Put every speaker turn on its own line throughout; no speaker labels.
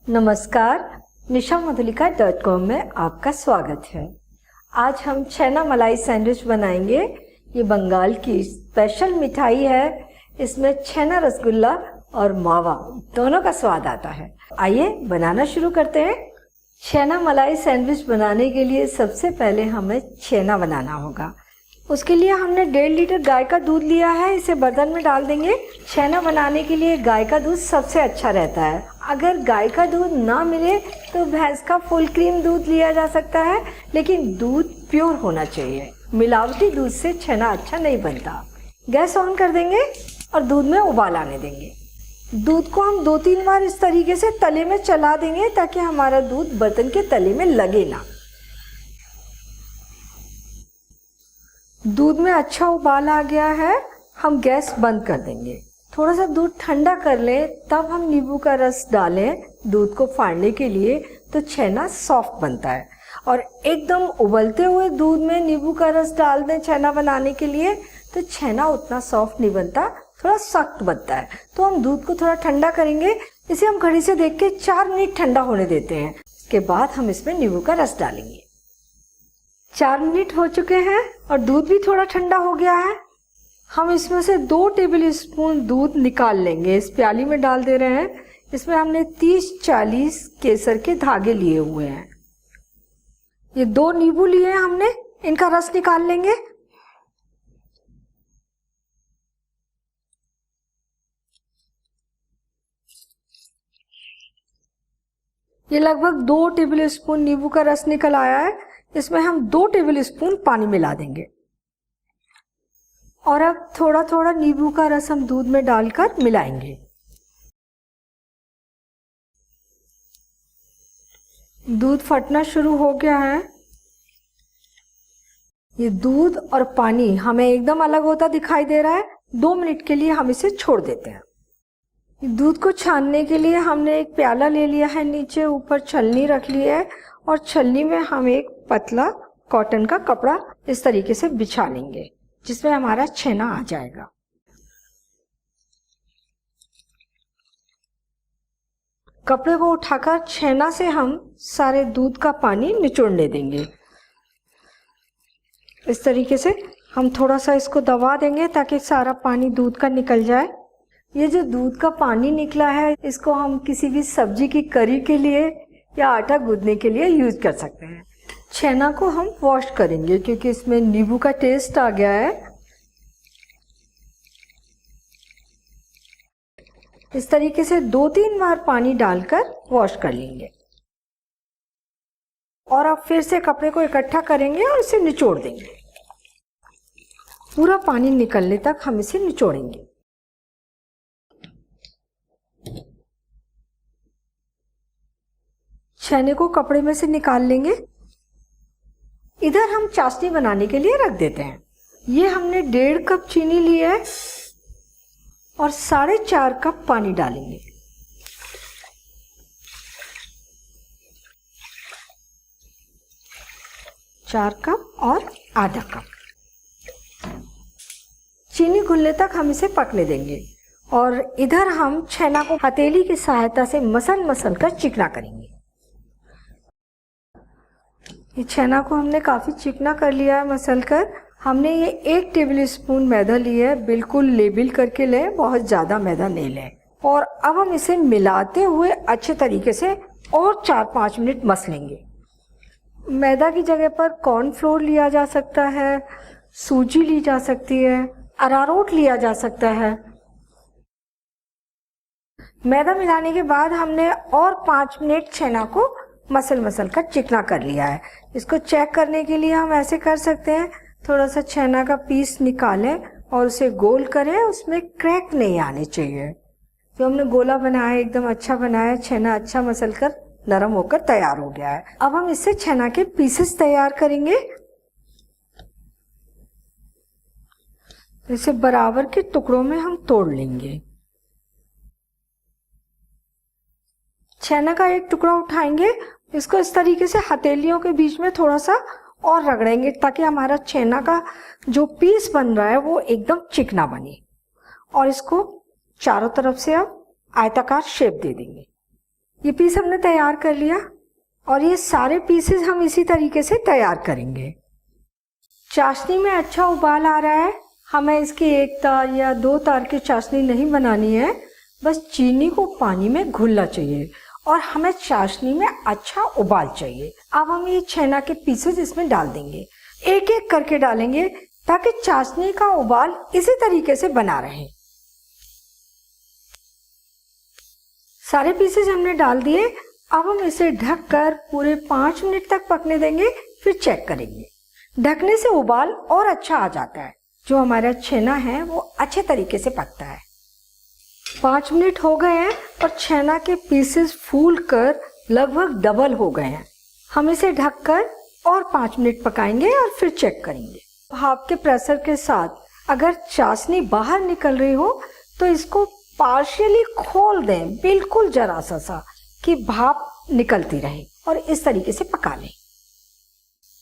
नमस्कार, nishammadhulika.com में आपका स्वागत है। आज हम छेना मलाई सैंडविच बनाएंगे। ये बंगाल की स्पेशल मिठाई है। इसमें छेना रसगुल्ला और मावा दोनों का स्वाद आता है। आइए बनाना शुरू करते हैं। छेना मलाई सैंडविच बनाने के लिए सबसे पहले हमें छेना बनाना होगा। उसके लिए हमने 1.5 लीटर गाय का दूध लिया है। इसे बर्तन में डाल देंगे। छेना बनाने के लिए गाय का दूध सबसे अच्छा रहता है। अगर गाय का दूध ना मिले तो भैंस का फुल क्रीम दूध लिया जा सकता है, लेकिन दूध प्योर होना चाहिए। मिलावटी दूध से छेना अच्छा नहीं बनता। गैस ऑन कर देंगे और दूध में उबाल आने देंगे। दूध को हम 2-3 बार इस तरीके से तले में चला देंगे ताकि हमारा दूध बर्तन के तले में लगे ना। दूध में अच्छा उबाल आ गया है। हम गैस बंद कर देंगे। थोड़ा सा दूध ठंडा कर लें, तब हम नींबू का रस डालें दूध को फाड़ने के लिए, तो छेना सॉफ्ट बनता है। और एकदम उबलते हुए दूध में नींबू का रस डाल दें छेना बनाने के लिए, तो छेना उतना सॉफ्ट नहीं बनता, थोड़ा सख्त बनता है। तो हम दूध को थोड़ा ठंडा करेंगे। इसे हम घड़ी से देख के 4 मिनट ठंडा होने देते हैं। इसके बाद हम इसमें नींबू का रस डालेंगे। 4 मिनट हो चुके हैं और दूध भी थोड़ा ठंडा हो गया है। हम इसमें से 2 टेबल स्पून दूध निकाल लेंगे। इस प्याली में डाल दे रहे हैं। इसमें हमने 30-40 केसर के धागे लिए हुए हैं। ये 2 नींबू लिए हैं हमने, इनका रस निकाल लेंगे। ये लगभग 2 टेबल स्पून नींबू का रस निकल आया है। इसमें हम 2 टेबल स्पून पानी मिला देंगे और अब थोड़ा थोड़ा नींबू का रस हम दूध में डालकर मिलाएंगे। दूध फटना शुरू हो गया है। ये दूध और पानी हमें एकदम अलग होता दिखाई दे रहा है। 2 मिनट के लिए हम इसे छोड़ देते हैं। दूध को छानने के लिए हमने एक प्याला ले लिया है। नीचे ऊपर छलनी रख ली है और छलनी में हम एक पतला कॉटन का कपड़ा इस तरीके से बिछा लेंगे, जिसमें हमारा छेना आ जाएगा। कपड़े को उठाकर छेना से हम सारे दूध का पानी निचोड़ने देंगे। इस तरीके से हम थोड़ा सा इसको दबा देंगे ताकि सारा पानी दूध का निकल जाए। ये जो दूध का पानी निकला है, इसको हम किसी भी सब्जी की करी के लिए या आटा गूंदने के लिए यूज कर सकते हैं। छेना को हम वॉश करेंगे क्योंकि इसमें नींबू का टेस्ट आ गया है। इस तरीके से 2-3 बार पानी डालकर वॉश कर लेंगे और अब फिर से कपड़े को इकट्ठा करेंगे और इसे निचोड़ देंगे। पूरा पानी निकलने तक हम इसे निचोड़ेंगे। छेने को कपड़े में से निकाल लेंगे। इधर हम चाशनी बनाने के लिए रख देते हैं। ये हमने 1.5 कप चीनी ली है और 4.5 कप पानी डालेंगे। चार कप और आधा कप। चीनी घुलने तक हम इसे पकने देंगे और इधर हम छेना को हथेली की सहायता से मसल कर चिकना करेंगे। ये छेना को हमने काफ़ी चिकना कर लिया है मसल कर। हमने ये 1 टेबल स्पून मैदा लिया है। बिल्कुल लेबल करके लें, बहुत ज़्यादा मैदा नहीं लें। और अब हम इसे मिलाते हुए अच्छे तरीके से और 4-5 मिनट मसलेंगे। मैदा की जगह पर कॉर्नफ्लोर लिया जा सकता है, सूजी ली जा सकती है, अरारोट लिया जा सकता है। मैदा मिलाने के बाद हमने और 5 मिनट छेना को मसल कर चिकना कर लिया है। इसको चेक करने के लिए हम ऐसे कर सकते हैं, थोड़ा सा छेना का पीस निकालें और उसे गोल करें। उसमें क्रैक नहीं आने चाहिए। जो हमने गोला बनाया एकदम अच्छा बनाया। छेना अच्छा मसल कर नरम होकर तैयार हो गया है। अब हम इससे छेना के पीसेस तैयार करेंगे। इसे बराबर के टुकड़ों में हम तोड़ लेंगे। छेना का एक टुकड़ा उठाएंगे, इसको इस तरीके से हथेलियों के बीच में थोड़ा सा और रगड़ेंगे ताकि हमारा छेना का जो पीस बन रहा है वो एकदम चिकना बने। और इसको चारों तरफ से अब आयताकार शेप दे देंगे। ये पीस हमने तैयार कर लिया और ये सारे पीसेस हम इसी तरीके से तैयार करेंगे। चाशनी में अच्छा उबाल आ रहा है, हमें इसकी 1 तार या 2 तार की चाशनी नहीं बनानी है, बस चीनी को पानी में घुलना चाहिए और हमें चाशनी में अच्छा उबाल चाहिए। अब हम ये छेना के पीसेस इसमें डाल देंगे, एक एक करके डालेंगे ताकि चाशनी का उबाल इसी तरीके से बना रहे। सारे पीसेस हमने डाल दिए। अब हम इसे ढककर पूरे 5 मिनट तक पकने देंगे, फिर चेक करेंगे। ढकने से उबाल और अच्छा आ जाता है, जो हमारा छेना है वो अच्छे तरीके से पकता है। 5 मिनट हो गए हैं और छेना के पीसेस फूलकर लगभग डबल हो गए हैं। हम इसे ढककर और 5 मिनट पकाएंगे और फिर चेक करेंगे। भाप के प्रेशर के साथ अगर चाशनी बाहर निकल रही हो तो इसको पार्शियली खोल दें, बिल्कुल जरा सा कि भाप निकलती रहे, और इस तरीके से पका लें।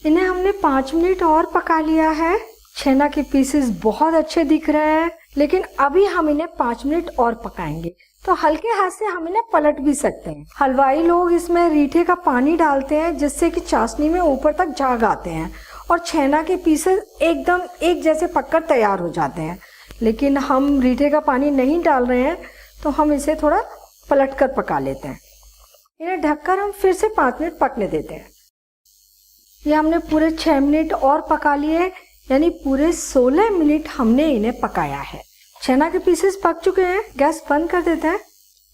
इन्हें हमने 5 मिनट और पका लिया है। छेना के पीसेस बहुत अच्छे दिख रहे हैं, लेकिन अभी हम इन्हें 5 मिनट और पकाएंगे। तो हल्के हाथ से हम इन्हें पलट भी सकते हैं। हलवाई लोग इसमें रीठे का पानी डालते हैं, जिससे कि चाशनी में ऊपर तक झाग आते हैं और छेना के पीसेस एकदम एक जैसे पककर तैयार हो जाते हैं। लेकिन हम रीठे का पानी नहीं डाल रहे हैं, तो हम इसे थोड़ा पलट कर पका लेते हैं। इन्हें ढककर हम फिर से 5 मिनट पकने देते हैं। ये हमने पूरे 6 मिनट और पका लिए, यानी पूरे 16 मिनट हमने इन्हें पकाया है। छेना के पीसेस पक चुके हैं, गैस बंद कर देते हैं।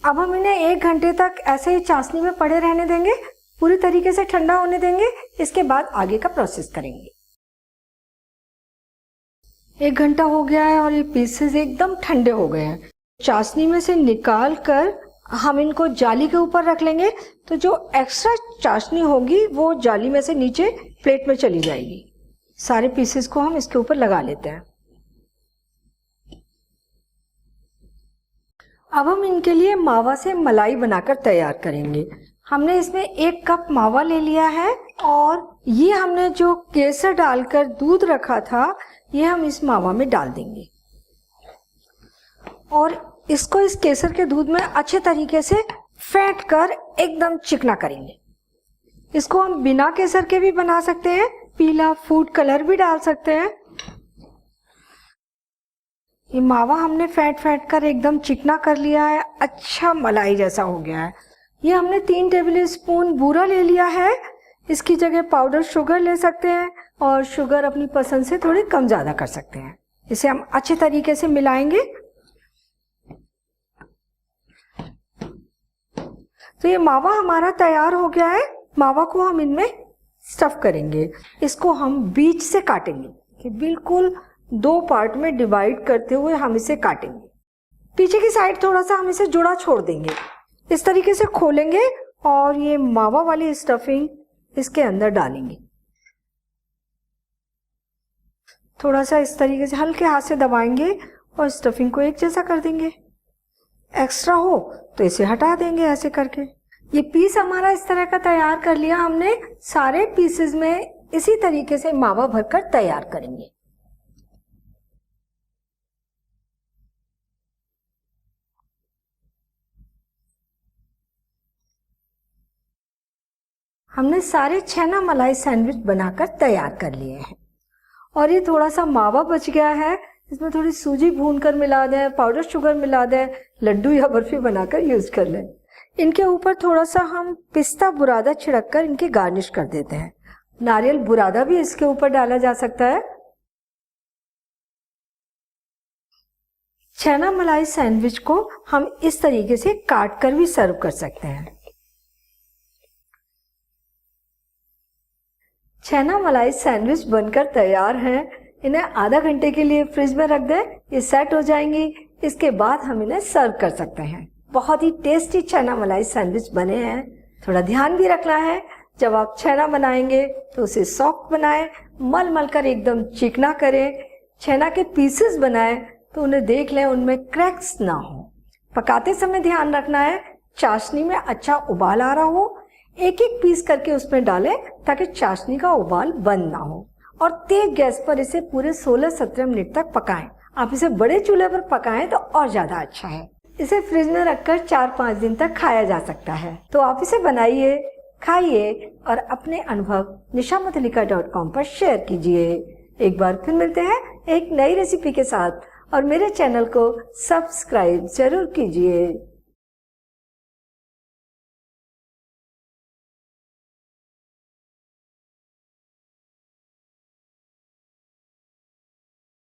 अब हम इन्हें 1 घंटे तक ऐसे ही चाशनी में पड़े रहने देंगे, पूरी तरीके से ठंडा होने देंगे। इसके बाद आगे का प्रोसेस करेंगे। 1 घंटा हो गया है और ये पीसेस एकदम ठंडे हो गए हैं। चाशनी में से निकाल कर हम इनको जाली के ऊपर रख लेंगे, तो जो एक्स्ट्रा चाशनी होगी वो जाली में से नीचे प्लेट में चली जाएगी। सारे पीसेस को हम इसके ऊपर लगा लेते हैं। अब हम इनके लिए मावा से मलाई बनाकर तैयार करेंगे। हमने इसमें 1 कप मावा ले लिया है और ये हमने जो केसर डालकर दूध रखा था, ये हम इस मावा में डाल देंगे और इसको इस केसर के दूध में अच्छे तरीके से फेंट कर एकदम चिकना करेंगे। इसको हम बिना केसर के भी बना सकते हैं, पीला फूड कलर भी डाल सकते हैं। ये मावा हमने फेंट कर एकदम चिकना कर लिया है, अच्छा मलाई जैसा हो गया है। ये हमने 3 टेबल स्पून बूरा ले लिया है। इसकी जगह पाउडर शुगर ले सकते हैं और शुगर अपनी पसंद से थोड़ी कम ज़्यादा कर सकते हैं। इसे हम अच्छे तरीके से मिलाएंगे। तो ये मावा हमारा तैयार हो गया है। मावा को हम इनमें स्टफ करेंगे। इसको हम बीच से काटेंगे कि बिल्कुल 2 पार्ट में डिवाइड करते हुए हम इसे काटेंगे। पीछे की साइड थोड़ा सा हम इसे जुड़ा छोड़ देंगे। इस तरीके से खोलेंगे और ये मावा वाली स्टफिंग इसके अंदर डालेंगे। थोड़ा सा इस तरीके से हल्के हाथ से दबाएंगे और स्टफिंग को एक जैसा कर देंगे। एक्स्ट्रा हो तो इसे हटा देंगे ऐसे करके। ये पीस हमारा इस तरह का तैयार कर लिया हमने। सारे पीसेस में इसी तरीके से मावा भरकर तैयार करेंगे। हमने सारे छेना मलाई सैंडविच बनाकर तैयार कर लिए हैं और ये थोड़ा सा मावा बच गया है, इसमें थोड़ी सूजी भूनकर मिला दें, पाउडर शुगर मिला दें, लड्डू या बर्फी बनाकर यूज कर लें। इनके ऊपर थोड़ा सा हम पिस्ता बुरादा छिड़ककर इनकी गार्निश कर देते हैं। नारियल बुरादा भी इसके ऊपर डाला जा सकता है। छेना मलाई सैंडविच को हम इस तरीके से काट कर भी सर्व कर सकते हैं। छेना मलाई सैंडविच बनकर तैयार हैं। इन्हें आधा घंटे के लिए फ्रिज में रख दें, ये सेट हो जाएंगी। इसके बाद हम इन्हें सर्व कर सकते हैं। बहुत ही टेस्टी छेना मलाई सैंडविच बने हैं। थोड़ा ध्यान भी रखना है, जब आप छेना बनाएंगे तो उसे सॉफ्ट बनाएं, मल मल कर एकदम चिकना करें। छेना के पीसेस बनाएं तो उन्हें देख लें उनमें क्रैक्स ना हो। पकाते समय ध्यान रखना है चाशनी में अच्छा उबाल आ रहा हो। एक एक पीस करके उसमें डालें ताकि चाशनी का उबाल बंद ना हो और तेज गैस पर इसे पूरे 16-17 मिनट तक पकाएं। आप इसे बड़े चूल्हे पर पकाएं तो और ज्यादा अच्छा है। इसे फ्रिज में रखकर 4-5 दिन तक खाया जा सकता है। तो आप इसे बनाइए, खाइए और अपने अनुभव nishamadhulika.com पर शेयर कीजिए। एक बार फिर मिलते हैं एक नई रेसिपी के साथ और मेरे चैनल को सब्सक्राइब जरूर कीजिए।